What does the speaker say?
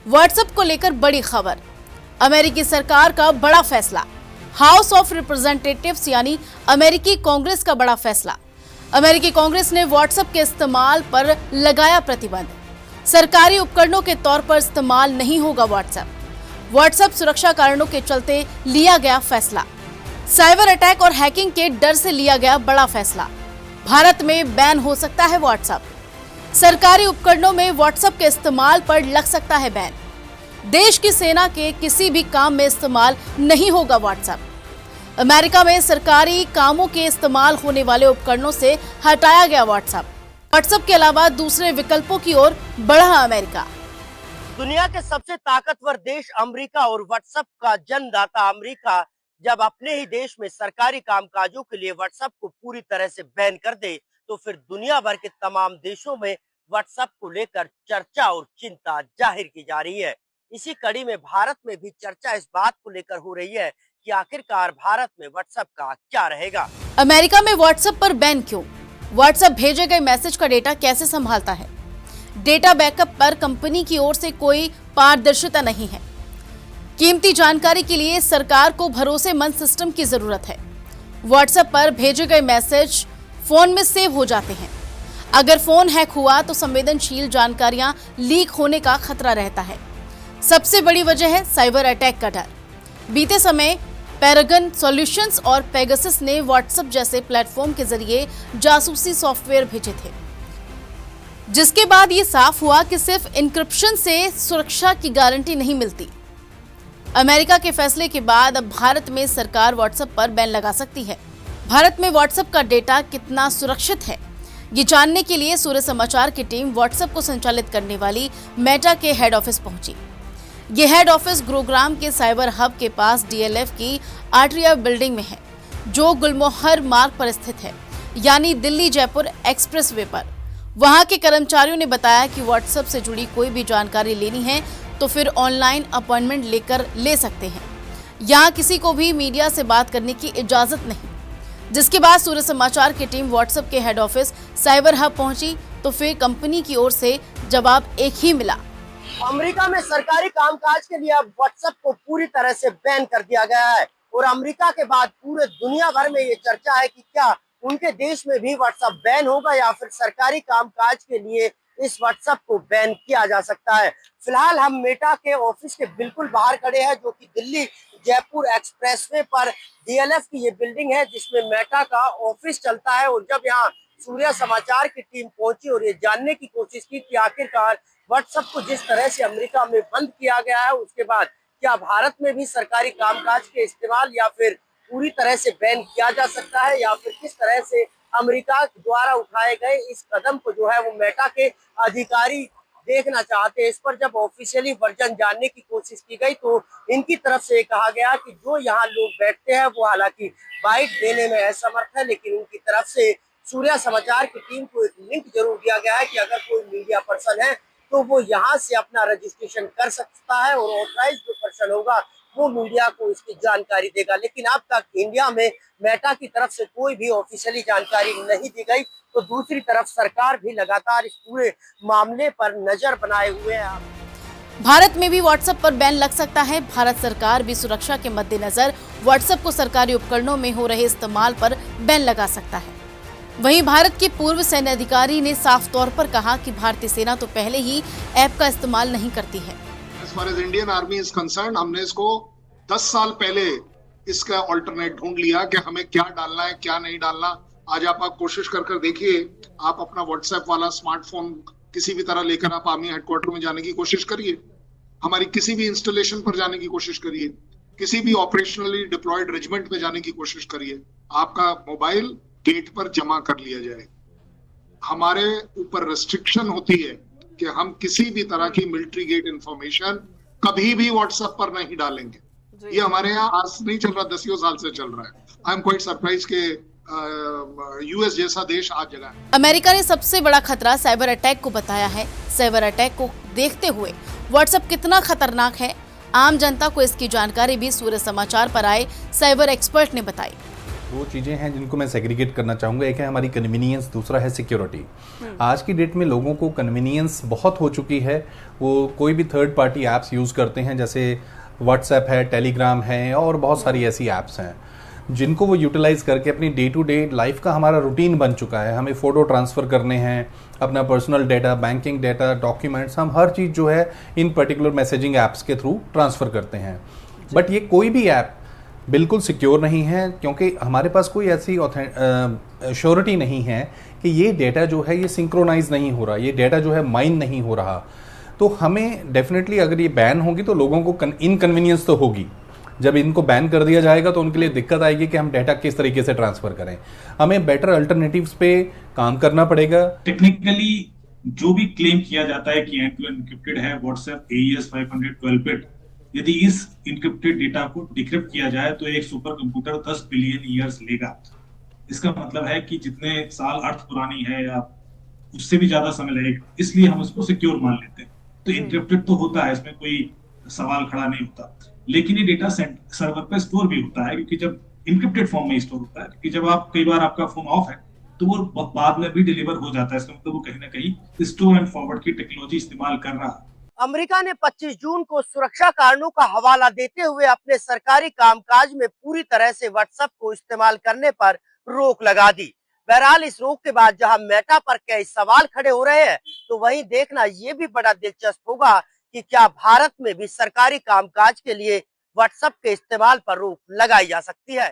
WhatsApp को लेकर बड़ी खबर। अमेरिकी सरकार का बड़ा फैसला। हाउस ऑफ रिप्रेजेंटेटिव्स यानी अमेरिकी कांग्रेस का बड़ा फैसला। अमेरिकी कांग्रेस ने व्हाट्सएप के इस्तेमाल पर लगाया प्रतिबंध। सरकारी उपकरणों के तौर पर इस्तेमाल नहीं होगा व्हाट्सएप सुरक्षा कारणों के चलते लिया गया फैसला। साइबर अटैक और हैकिंग के डर से लिया गया बड़ा फैसला। भारत में बैन हो सकता है व्हाट्सएप। सरकारी उपकरणों में व्हाट्सएप के इस्तेमाल पर लग सकता है बैन। देश की सेना के किसी भी काम में इस्तेमाल नहीं होगा व्हाट्सएप। अमेरिका में सरकारी कामों के इस्तेमाल होने वाले उपकरणों से हटाया गया व्हाट्सएप के अलावा दूसरे विकल्पों की ओर बढ़ा अमेरिका। दुनिया के सबसे ताकतवर देश अमेरिका और व्हाट्सएप का जन्मदाता अमेरिका जब अपने ही देश में सरकारी कामकाजों के लिए व्हाट्सएप को पूरी तरह से बैन कर दे, तो फिर दुनिया भर के तमाम देशों में व्हाट्सएप को लेकर चर्चा और चिंता जाहिर की जा रही है। इसी कड़ी में भारत में भी चर्चा इस बात को लेकर हो रही है कि आखिरकार भारत में व्हाट्सएप का क्या रहेगा। अमेरिका में व्हाट्सएप पर बैन क्यों? व्हाट्सएप भेजे गए मैसेज का डेटा कैसे संभालता है? डेटा बैकअप पर कंपनी की ओर से कोई पारदर्शिता नहीं है। कीमती जानकारी के लिए सरकार को भरोसेमंद सिस्टम की जरूरत है। व्हाट्सएप पर भेजे गए मैसेज फोन में सेव हो जाते हैं। अगर फोन हैक हुआ तो संवेदनशील जानकारियां लीक होने का खतरा रहता है। सबसे बड़ी वजह है साइबर अटैक का डर। बीते समय पैरागन सॉल्यूशंस और पेगासस ने व्हाट्सएप जैसे प्लेटफॉर्म के जरिए जासूसी सॉफ्टवेयर भेजे थे, जिसके बाद ये साफ हुआ कि सिर्फ इंक्रिप्शन से सुरक्षा की गारंटी नहीं मिलती। अमेरिका के फैसले के बाद अब भारत में सरकार व्हाट्सएप पर बैन लगा सकती है। भारत में व्हाट्सएप का डेटा कितना सुरक्षित है, ये जानने के लिए सूर्य समाचार की टीम व्हाट्सएप को संचालित करने वाली मेटा के हेड ऑफिस पहुंची। ये हेड ऑफिस गुरुग्राम के साइबर हब के पास डीएलएफ की आर्ट्रिया बिल्डिंग में है, जो गुलमोहर मार्ग पर स्थित है, यानी दिल्ली जयपुर एक्सप्रेसवे पर। वहां के कर्मचारियों ने बताया कि व्हाट्सएप से जुड़ी कोई भी जानकारी लेनी है तो फिर ऑनलाइन अपॉइंटमेंट लेकर ले सकते हैं। यहाँ किसी को भी मीडिया से बात करने की इजाजत नहीं। जिसके बाद सूर्य समाचार की टीम व्हाट्सएप के हेड ऑफिस साइबर हब पहुंची तो फिर कंपनी की ओर से जवाब एक ही मिला। अमेरिका में सरकारी कामकाज के लिए अब व्हाट्सएप को पूरी तरह से बैन कर दिया गया है और अमेरिका के बाद पूरे दुनिया भर में ये चर्चा है कि क्या उनके देश में भी व्हाट्सएप बैन होगा या फिर सरकारी कामकाज के लिए इस व्हाट्सएप को बैन किया जा सकता है। फिलहाल हम मेटा के ऑफिस के बिल्कुल बाहर खड़े हैं, जो कि दिल्ली जयपुर एक्सप्रेसवे पर डीएलएफ की ये बिल्डिंग है जिसमें मेटा का ऑफिस चलता है। और जब यहाँ सूर्य समाचार की टीम पहुंची और ये जानने की कोशिश की कि आखिरकार व्हाट्सएप को जिस तरह से अमेरिका में बंद किया गया है, उसके बाद क्या भारत में भी सरकारी कामकाज के इस्तेमाल या फिर पूरी तरह से बैन किया जा सकता है, या फिर किस तरह से अमेरिका द्वारा उठाए गए इस कदम को जो है वो मेटा के अधिकारी देखना चाहते हैं। इस पर जब ऑफिशियली वर्जन जानने की कोशिश की गई तो इनकी तरफ से कहा गया कि जो यहाँ लोग बैठते हैं वो हालांकि बाइट देने में असमर्थ है, लेकिन उनकी तरफ से सूर्य समाचार की टीम को एक लिंक जरूर दिया गया है कि अगर कोई मीडिया पर्सन है तो वो यहाँ से अपना रजिस्ट्रेशन कर सकता है और ऑथराइज जो पर्सन होगा वो मीडिया को इसकी जानकारी देगा। लेकिन अब तक इंडिया में मेटा की तरफ से कोई भी ऑफिशियली जानकारी नहीं दी गई। तो दूसरी तरफ सरकार भी लगातार इस पूरे मामले पर नजर बनाए हुए है। भारत में भी व्हाट्सएप पर बैन लग सकता है। भारत सरकार भी सुरक्षा के मद्देनजर व्हाट्सएप को सरकारी उपकरणों में हो रहे इस्तेमाल पर बैन लगा सकता है। वहीं भारत के पूर्व सैन्य अधिकारी ने साफ तौर पर कहा कि भारतीय सेना तो पहले ही ऐप का इस्तेमाल नहीं करती है। As far as Indian Army is concerned, हमने इसको 10 साल पहले इसका ऑल्टरनेट ढूंढ लिया कि हमें क्या डालना है क्या नहीं डालना। आज आप कोशिश कर देखिए, आप अपना व्हाट्सएप वाला स्मार्टफोन किसी भी तरह लेकर आप आर्मी हेडक्वार्टर में जाने की कोशिश करिए, हमारी किसी भी इंस्टॉलेशन पर जाने की कोशिश करिए, किसी भी ऑपरेशनली डिप्लॉयड रेजिमेंट में जाने की कोशिश करिए, आपका मोबाइल गेट पर जमा कर लिया जाए। हमारे ऊपर रेस्ट्रिक्शन होती है कि हम किसी भी तरह की मिलिट्री गेट इंफॉर्मेशन कभी भी व्हाट्सएप पर नहीं डालेंगे। ये हमारे यहाँ आज नहीं चल रहा, 10 साल से चल रहा है। आई एम क्वाइट सरप्राइज के यूएस जैसा देश आज जगह है। अमेरिका ने सबसे बड़ा खतरा साइबर अटैक को बताया है। साइबर अटैक को देखते हुए व्हाट्सएप कितना खतरनाक है, आम जनता को इसकी जानकारी भी सूर्य समाचार पर आए साइबर एक्सपर्ट ने बताई। दो चीज़ें हैं जिनको मैं सेग्रीगेट करना चाहूँगा। एक है हमारी कन्वीनियंस, दूसरा है सिक्योरिटी। आज की डेट में लोगों को कन्वीनियंस बहुत हो चुकी है। वो कोई भी थर्ड पार्टी ऐप्स यूज़ करते हैं, जैसे व्हाट्सएप है, टेलीग्राम है और बहुत सारी ऐसी ऐप्स हैं जिनको वो यूटिलाइज़ करके अपनी डे टू डे लाइफ का हमारा रूटीन बन चुका है। हमें फ़ोटो ट्रांसफ़र करने हैं, अपना personal data, banking data, documents, हम हर चीज़ जो है इन पर्टिकुलर मैसेजिंग ऐप्स के थ्रू ट्रांसफ़र करते हैं। बट ये कोई भी ऐप बिल्कुल सिक्योर नहीं है, क्योंकि हमारे पास कोई ऐसी श्योरिटी नहीं है कि ये डेटा जो है ये सिंक्रोनाइज नहीं हो रहा, ये डेटा जो है माइन नहीं हो रहा। तो हमें डेफिनेटली अगर ये बैन होगी तो लोगों को इनकन्वीनियंस तो होगी। जब इनको बैन कर दिया जाएगा तो उनके लिए दिक्कत आएगी कि हम डेटा किस तरीके से ट्रांसफर करें। हमें बेटर अल्टरनेटिव्स पे काम करना पड़ेगा। टेक्निकली जो भी क्लेम किया जाता है कि एंड टू एंड एन्क्रिप्टेड है व्हाट्सएप AES 512 बिट, यदि इस इनक्रिप्टेड डेटा को डिक्रिप्ट किया जाए तो एक सुपर कंप्यूटर 10 बिलियन ईयर्स लेगा। इसका मतलब है कि जितने साल अर्थ पुरानी है या उससे भी ज्यादा समय लगेगा, इसलिए हम इसको सिक्योर मान लेते हैं। तो इनक्रिप्टेड तो होता है, इसमें कोई सवाल खड़ा नहीं होता, लेकिन ये डेटा सर्वर पे स्टोर भी होता है, क्योंकि जब इनक्रिप्टेड फॉर्म में स्टोर होता है, क्योंकि जब आप कई बार आपका फोन ऑफ है तो वो बाद में भी डिलीवर हो जाता है। इसका मतलब वो कहीं ना कहीं स्टोर एंड फॉरवर्ड की टेक्नोलॉजी इस्तेमाल कर रहा है। अमेरिका ने 25 जून को सुरक्षा कारणों का हवाला देते हुए अपने सरकारी कामकाज में पूरी तरह से व्हाट्सएप को इस्तेमाल करने पर रोक लगा दी। बहरहाल इस रोक के बाद जहां मेटा पर कई सवाल खड़े हो रहे हैं, तो वहीं देखना यह भी बड़ा दिलचस्प होगा कि क्या भारत में भी सरकारी कामकाज के लिए व्हाट्सएप के इस्तेमाल पर रोक लगाई जा सकती है।